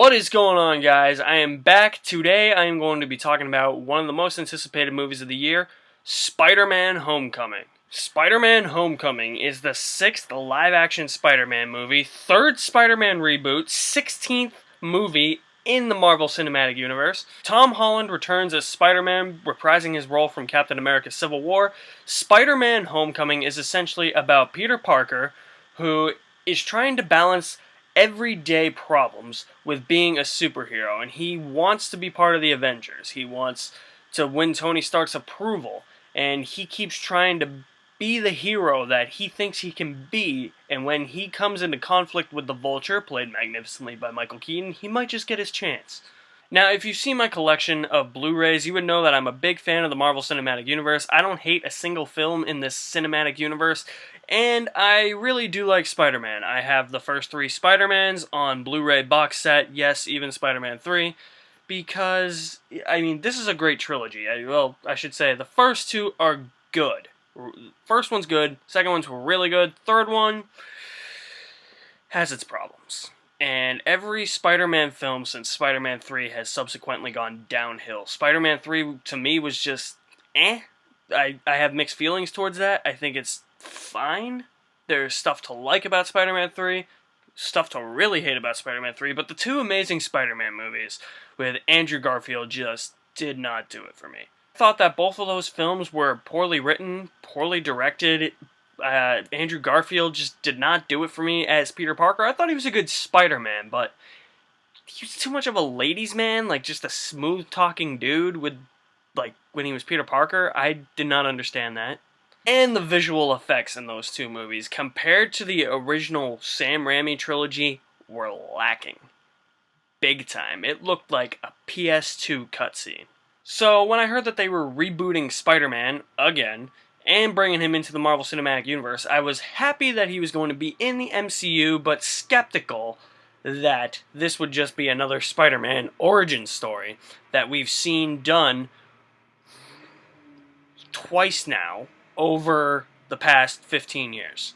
What is going on, guys? I am back. Today I am going to be talking about one of the most anticipated movies of the year, Spider-Man Homecoming. Spider-Man Homecoming is the 6th live-action Spider-Man movie, 3rd Spider-Man reboot, 16th movie in the Marvel Cinematic Universe. Tom Holland returns as Spider-Man, reprising his role from Captain America Civil War. Spider-Man Homecoming is essentially about Peter Parker, who is trying to balance everyday problems with being a superhero, and he wants to be part of the Avengers. He wants to win Tony Stark's approval, and he keeps trying to be the hero that he thinks he can be, and when he comes into conflict with the Vulture, played magnificently by Michael Keaton, he might just get his chance. Now, if you've seen my collection of Blu-rays, you would know that I'm a big fan of the Marvel Cinematic Universe. I don't hate a single film in this cinematic universe, and I really do like Spider-Man. I have the first 3 Spider-Mans on Blu-ray box set, yes, even Spider-Man 3, because, I mean, this is a great trilogy. I should say, the first 2 are good. First one's good, second one's really good, third one has its problems. And every Spider-Man film since Spider-Man 3 has subsequently gone downhill. Spider-Man 3, to me, was just, I have mixed feelings towards that. I think it's fine. There's stuff to like about Spider-Man 3, stuff to really hate about Spider-Man 3, but the 2 Amazing Spider-Man movies with Andrew Garfield just did not do it for me. I thought that both of those films were poorly written, poorly directed. Andrew Garfield just did not do it for me as Peter Parker. I thought he was a good Spider-Man, but he was too much of a ladies' man, like just a smooth-talking dude with, like, when he was Peter Parker. I did not understand that. And the visual effects in those 2 movies, compared to the original Sam Raimi trilogy, were lacking. Big time. It looked like a PS2 cutscene. So, when I heard that they were rebooting Spider-Man, again, and bringing him into the Marvel Cinematic Universe, I was happy that he was going to be in the MCU, but skeptical that this would just be another Spider-Man origin story that we've seen done twice now over the past 15 years.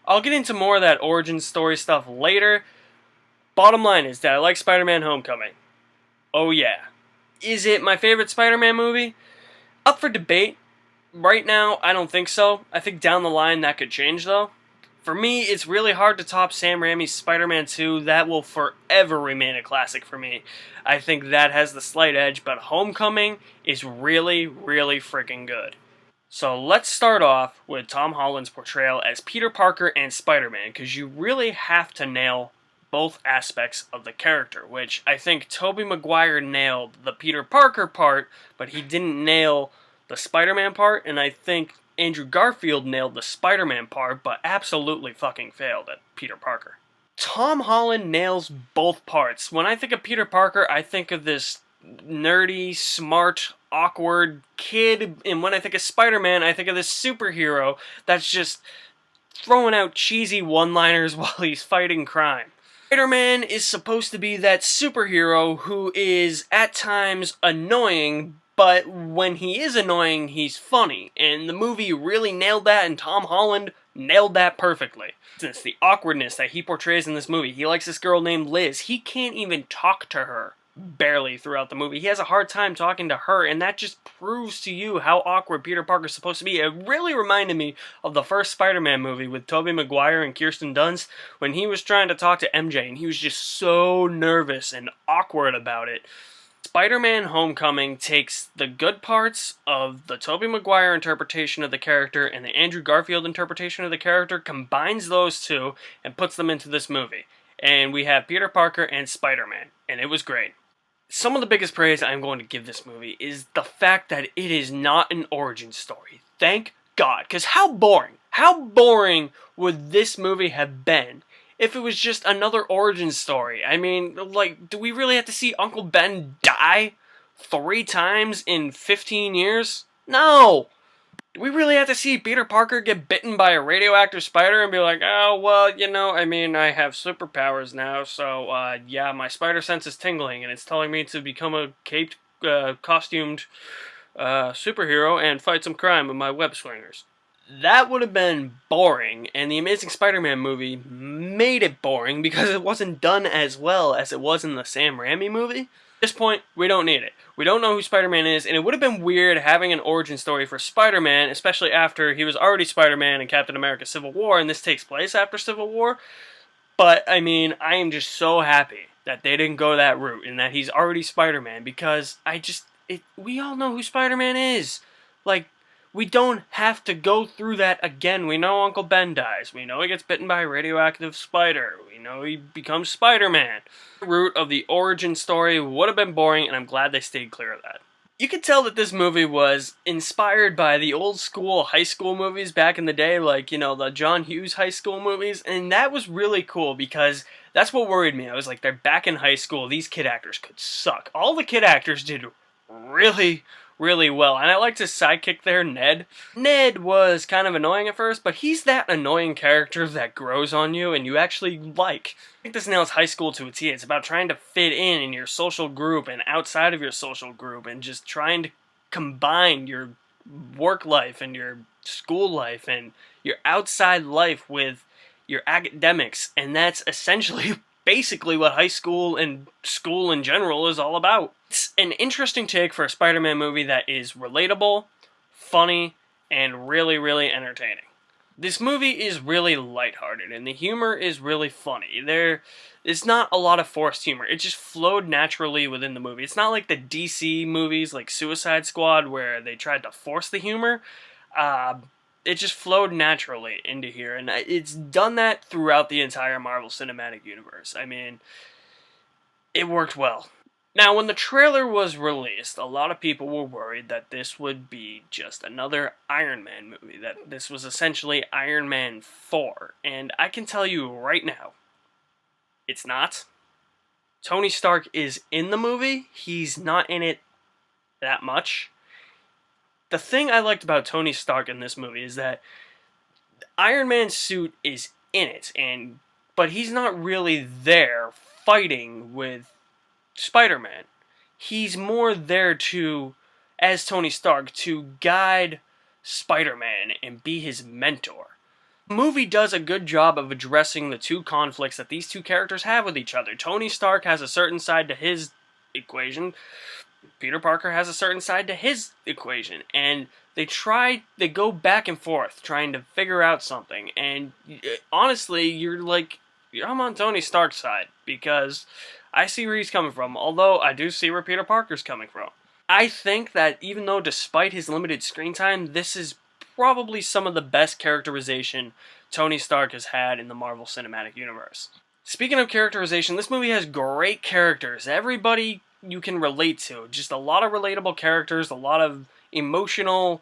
I'll get into more of that origin story stuff later. Bottom line is that I like Spider-Man Homecoming. Oh yeah. Is it my favorite Spider-Man movie? Up for debate. Right now, I don't think so. I think down the line that could change, though. For me, it's really hard to top Sam Raimi's Spider-Man 2. That will forever remain a classic for me. I think that has the slight edge, but Homecoming is really, really freaking good. So let's start off with Tom Holland's portrayal as Peter Parker and Spider-Man, because you really have to nail both aspects of the character, which I think Tobey Maguire nailed the Peter Parker part, but he didn't nail the Spider-Man part, and I think Andrew Garfield nailed the Spider-Man part, but absolutely fucking failed at Peter Parker. Tom Holland nails both parts. When I think of Peter Parker, I think of this nerdy, smart, awkward kid, and when I think of Spider-Man, I think of this superhero that's just throwing out cheesy one-liners while he's fighting crime. Spider-Man is supposed to be that superhero who is, at times, annoying, but when he is annoying, he's funny. And the movie really nailed that, and Tom Holland nailed that perfectly. Since the awkwardness that he portrays in this movie, he likes this girl named Liz. He can't even talk to her, barely, throughout the movie. He has a hard time talking to her, and that just proves to you how awkward Peter Parker's supposed to be. It really reminded me of the first Spider-Man movie with Tobey Maguire and Kirsten Dunst, when he was trying to talk to MJ, and he was just so nervous and awkward about it. Spider-Man Homecoming takes the good parts of the Tobey Maguire interpretation of the character and the Andrew Garfield interpretation of the character, combines those 2, and puts them into this movie. And we have Peter Parker and Spider-Man, and it was great. Some of the biggest praise I'm going to give this movie is the fact that it is not an origin story. Thank God, because how boring would this movie have been if it was just another origin story? I mean, like, do we really have to see Uncle Ben die 3 times in 15 years? No! Do we really have to see Peter Parker get bitten by a radioactive spider and be like, oh, well, you know, I mean, I have superpowers now, so, yeah, my spider sense is tingling, and it's telling me to become a caped, costumed superhero and fight some crime with my web swingers. that would have been boring, and the Amazing Spider-Man movie made it boring because it wasn't done as well as it was in the Sam Raimi movie. At this point, we don't need it. We don't know who Spider-Man is, and it would have been weird having an origin story for Spider-Man, especially after he was already Spider-Man in Captain America Civil War, and this takes place after Civil War. But, I mean, I am just so happy that they didn't go that route and that he's already Spider-Man, because we all know who Spider-Man is. Like, we don't have to go through that again. We know Uncle Ben dies. We know he gets bitten by a radioactive spider. We know he becomes Spider-Man. The route of the origin story would have been boring, and I'm glad they stayed clear of that. You could tell that this movie was inspired by the old school high school movies back in the day, like, you know, the John Hughes high school movies, and that was really cool because that's what worried me. I was like, they're back in high school. These kid actors could suck. All the kid actors did really, really well. And I liked his sidekick there, Ned. Ned was kind of annoying at first, but he's that annoying character that grows on you and you actually like. I think this nails high school to a T. It's about trying to fit in your social group and outside of your social group and just trying to combine your work life and your school life and your outside life with your academics. And that's essentially basically what high school and school in general is all about. It's an interesting take for a Spider-Man movie that is relatable, funny, and really, really entertaining. This movie is really lighthearted, and the humor is really funny. There's not a lot of forced humor. It just flowed naturally within the movie. It's not like the DC movies like Suicide Squad where they tried to force the humor. It just flowed naturally into here, and it's done that throughout the entire Marvel Cinematic Universe. I mean, it worked well. Now, when the trailer was released, a lot of people were worried that this would be just another Iron Man movie, that this was essentially Iron Man 4, and I can tell you right now, it's not. Tony Stark is in the movie, he's not in it that much. The thing I liked about Tony Stark in this movie is that Iron Man's suit is in it, but he's not really there fighting with Spider-Man. He's more there as Tony Stark, to guide Spider-Man and be his mentor. The movie does a good job of addressing the two conflicts that these two characters have with each other. Tony Stark has a certain side to his equation. Peter Parker has a certain side to his equation, and they go back and forth trying to figure out something, and honestly, I'm on Tony Stark's side, because I see where he's coming from, although I do see where Peter Parker's coming from. I think that even though despite his limited screen time, this is probably some of the best characterization Tony Stark has had in the Marvel Cinematic Universe. Speaking of characterization, this movie has great characters. Everybody you can relate to. Just a lot of relatable characters, a lot of emotional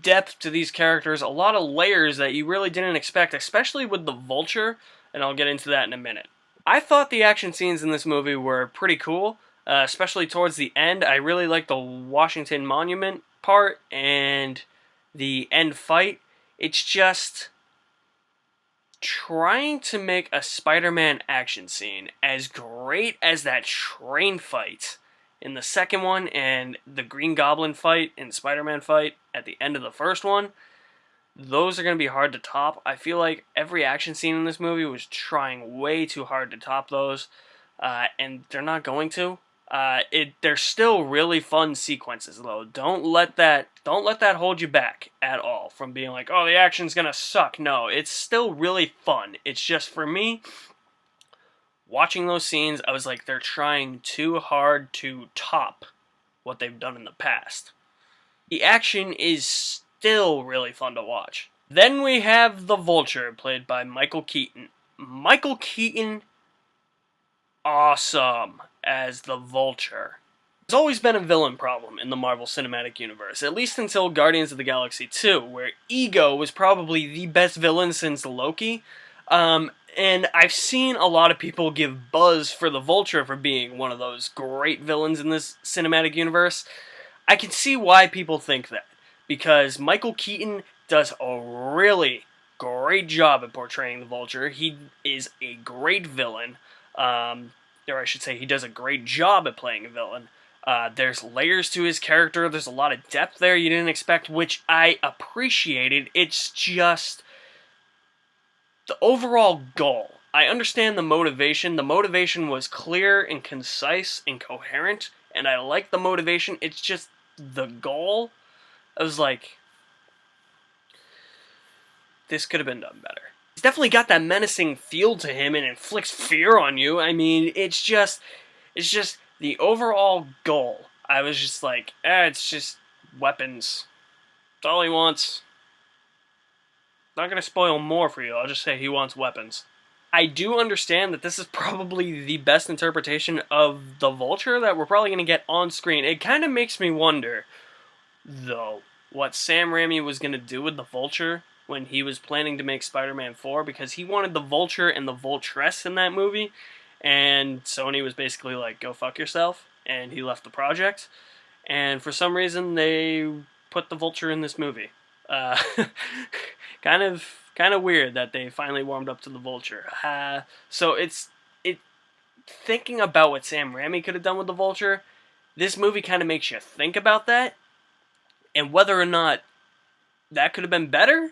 depth to these characters, a lot of layers that you really didn't expect, especially with the Vulture, and I'll get into that in a minute. I thought the action scenes in this movie were pretty cool, especially towards the end. I really liked the Washington Monument part and the end fight. It's just trying to make a Spider-Man action scene as great as that train fight in the second one and the Green Goblin fight and Spider-Man fight at the end of the first one, those are going to be hard to top. I feel like every action scene in this movie was trying way too hard to top those, and they're not going to. They're still really fun sequences, though. Don't let that hold you back at all from being like, oh, the action's gonna suck. No, it's still really fun. It's just, for me, watching those scenes, I was like, they're trying too hard to top what they've done in the past. The action is still really fun to watch. Then we have the Vulture, played by Michael Keaton. Michael Keaton, awesome as the Vulture. There's always been a villain problem in the Marvel Cinematic Universe, at least until Guardians of the Galaxy 2, where Ego was probably the best villain since Loki. And I've seen a lot of people give buzz for the Vulture for being one of those great villains in this cinematic universe. I can see why people think that, because Michael Keaton does a really great job at portraying the Vulture. He is a great villain. Or I should say, he does a great job at playing a villain. There's layers to his character. There's a lot of depth there you didn't expect, which I appreciated. It's just the overall goal. I understand the motivation. The motivation was clear and concise and coherent, and I like the motivation. It's just the goal. I was like, this could have been done better. He's definitely got that menacing feel to him and inflicts fear on you. I mean, it's just the overall goal. I was just like, it's just weapons. That's all he wants. Not gonna spoil more for you, I'll just say he wants weapons. I do understand that this is probably the best interpretation of the Vulture that we're probably gonna get on screen. It kind of makes me wonder, though, what Sam Raimi was gonna do with the Vulture when he was planning to make Spider-Man 4, because he wanted the Vulture and the Vultress in that movie, and Sony was basically like, go fuck yourself, and he left the project. And for some reason, they put the Vulture in this movie. Kind of weird that they finally warmed up to the Vulture. So thinking about what Sam Raimi could have done with the Vulture, this movie kind of makes you think about that, and whether or not that could have been better.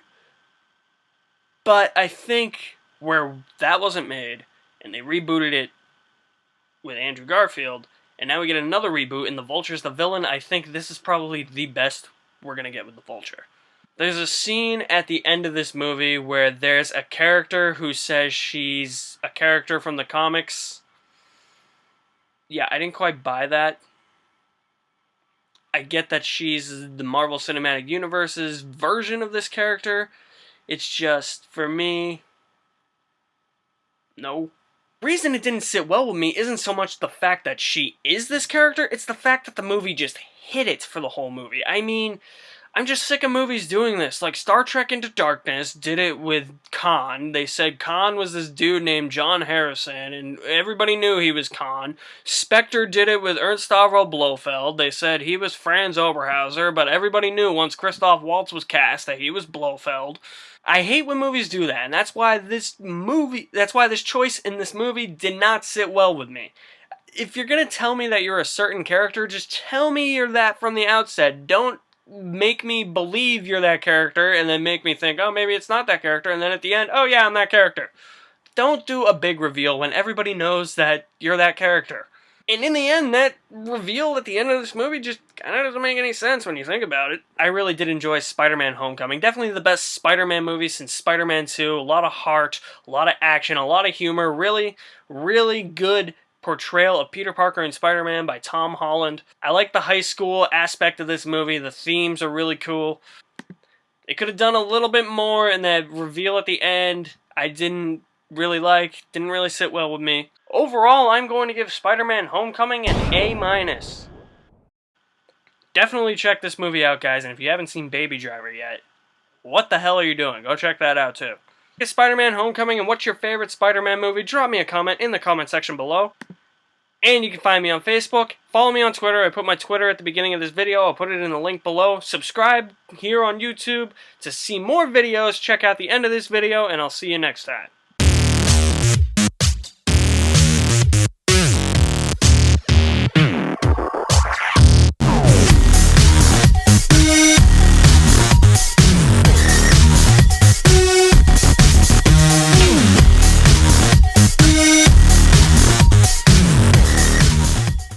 But I think where that wasn't made, and they rebooted it with Andrew Garfield, and now we get another reboot, and the Vulture's the villain, I think this is probably the best we're going to get with the Vulture. There's a scene at the end of this movie where there's a character who says she's a character from the comics. Yeah, I didn't quite buy that. I get that she's the Marvel Cinematic Universe's version of this character. It's just, for me, no. The reason it didn't sit well with me isn't so much the fact that she is this character, it's the fact that the movie just hit it for the whole movie. I mean, I'm just sick of movies doing this. Like, Star Trek Into Darkness did it with Khan. They said Khan was this dude named John Harrison, and everybody knew he was Khan. Spectre did it with Ernst Stavro Blofeld. They said he was Franz Oberhauser, but everybody knew once Christoph Waltz was cast that he was Blofeld. I hate when movies do that, and that's why this choice in this movie did not sit well with me. If you're gonna tell me that you're a certain character, just tell me you're that from the outset. Don't make me believe you're that character and then make me think, oh, maybe it's not that character, and then at the end, oh yeah, I'm that character. Don't do a big reveal when everybody knows that you're that character. And in the end, that reveal at the end of this movie just kind of doesn't make any sense when you think about it. I really did enjoy Spider-Man Homecoming. Definitely the best Spider-Man movie since Spider-Man 2. A lot of heart, a lot of action, a lot of humor. Really, really good portrayal of Peter Parker and Spider-Man by Tom Holland. I like the high school aspect of this movie. The themes are really cool. They could have done a little bit more, and that reveal at the end I didn't really like. Didn't really sit well with me. Overall, I'm going to give Spider-Man Homecoming an A-. Definitely check this movie out, guys, and if you haven't seen Baby Driver yet, what the hell are you doing? Go check that out, too. Is Spider-Man Homecoming, and what's your favorite Spider-Man movie? Drop me a comment in the comment section below. And you can find me on Facebook. Follow me on Twitter. I put my Twitter at the beginning of this video. I'll put it in the link below. Subscribe here on YouTube to see more videos. Check out the end of this video, and I'll see you next time.